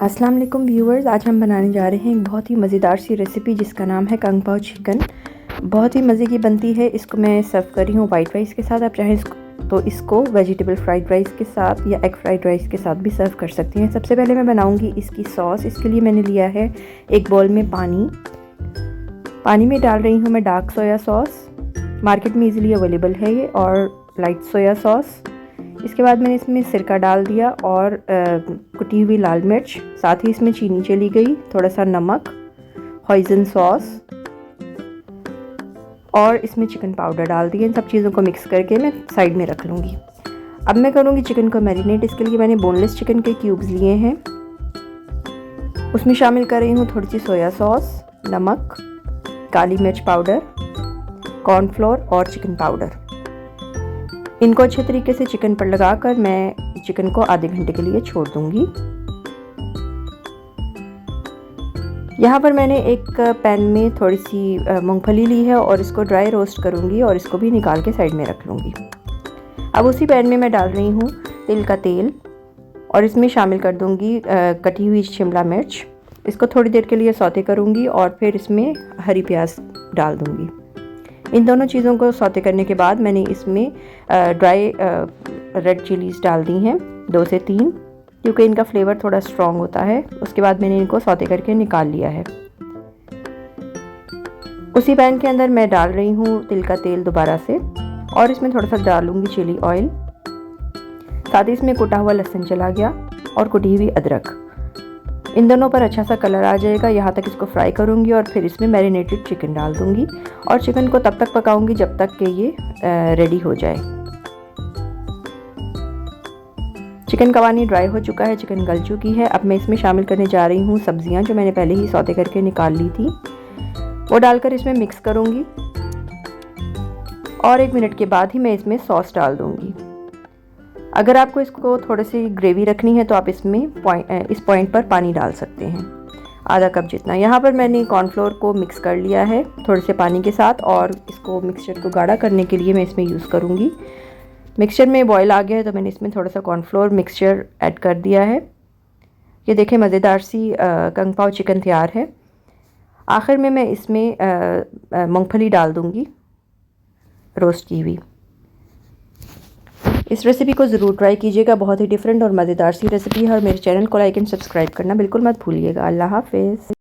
अस्सलाम वालेकुम व्यूअर्स, आज हम बनाने जा रहे हैं एक बहुत ही मज़ेदार सी रेसिपी जिसका नाम है कंग पाओ चिकन। बहुत ही मज़े की बनती है। इसको मैं सर्व कर रही हूँ वाइट राइस के साथ। आप चाहें तो इसको वेजिटेबल फ्राइड राइस के साथ या एग फ्राइड राइस के साथ भी सर्व कर सकती हैं। सबसे पहले मैं बनाऊँगी इसकी सॉस। इसके लिए मैंने लिया है एक बाउल में पानी में डाल रही हूँ मैं डार्क सोया सॉस। मार्केट में ईज़िली अवेलेबल है ये, और लाइट सोया सॉस। इसके बाद मैंने इसमें सिरका डाल दिया और कुटी हुई लाल मिर्च, साथ ही इसमें चीनी चली गई, थोड़ा सा नमक, हॉइज़न सॉस और इसमें चिकन पाउडर डाल दिया। इन सब चीज़ों को मिक्स करके मैं साइड में रख लूँगी। अब मैं करूँगी चिकन को मैरिनेट। इसके लिए मैंने बोनलेस चिकन के क्यूब्स लिए हैं। उसमें शामिल कर रही हूँ थोड़ी सी सोया सॉस, नमक, काली मिर्च पाउडर, कॉर्नफ्लोर और चिकन पाउडर। इनको अच्छे तरीके से चिकन पर लगाकर मैं चिकन को आधे घंटे के लिए छोड़ दूंगी। यहाँ पर मैंने एक पैन में थोड़ी सी मूंगफली ली है और इसको ड्राई रोस्ट करूँगी और इसको भी निकाल के साइड में रख लूँगी। अब उसी पैन में मैं डाल रही हूँ तिल का तेल और इसमें शामिल कर दूँगी कटी हुई शिमला मिर्च। इसको थोड़ी देर के लिए सौते करूँगी और फिर इसमें हरी प्याज डाल दूँगी। इन दोनों चीज़ों को सौते करने के बाद मैंने इसमें ड्राई रेड चिलीज़ डाल दी हैं 2 से 3, क्योंकि इनका फ्लेवर थोड़ा स्ट्रॉन्ग होता है। उसके बाद मैंने इनको सौते करके निकाल लिया है। उसी पैन के अंदर मैं डाल रही हूँ तिल का तेल दोबारा से और इसमें थोड़ा सा डालूँगी चिली ऑयल। साथ ही इसमें कुटा हुआ लहसुन चला गया और कुटी हुई अदरक। इन दोनों पर अच्छा सा कलर आ जाएगा, यहाँ तक इसको फ्राई करूँगी और फिर इसमें मैरिनेटेड चिकन डाल दूँगी और चिकन को तब तक पकाऊँगी जब तक कि ये रेडी हो जाए। चिकन का पानी ड्राई हो चुका है, चिकन गल चुकी है। अब मैं इसमें शामिल करने जा रही हूँ सब्जियाँ जो मैंने पहले ही सौते करके निकाल ली थी। वो डालकर इसमें मिक्स करूँगी और 1 मिनट के बाद ही मैं इसमें सॉस डाल दूँगी। अगर आपको इसको थोड़ी सी ग्रेवी रखनी है तो आप इसमें इस पॉइंट पर पानी डाल सकते हैं, आधा कप जितना। यहाँ पर मैंने कॉर्नफ्लोर को मिक्स कर लिया है थोड़े से पानी के साथ और इसको मिक्सचर को गाढ़ा करने के लिए मैं इसमें यूज़ करूँगी। मिक्सचर में बॉयल आ गया है तो मैंने इसमें थोड़ा सा कॉर्नफ्लोर मिक्सचर ऐड कर दिया है। ये देखें मज़ेदार सी कंग पाओ चिकन तैयार है। आखिर में मैं इसमें मूँगफली डाल दूँगी रोस्ट की हुई। इस रेसिपी को ज़रूर ट्राई कीजिएगा। बहुत ही डिफरेंट और मज़ेदार सी रेसिपी है और मेरे चैनल को लाइक एंड सब्सक्राइब करना बिल्कुल मत भूलिएगा। अल्लाह हाफ़िज़।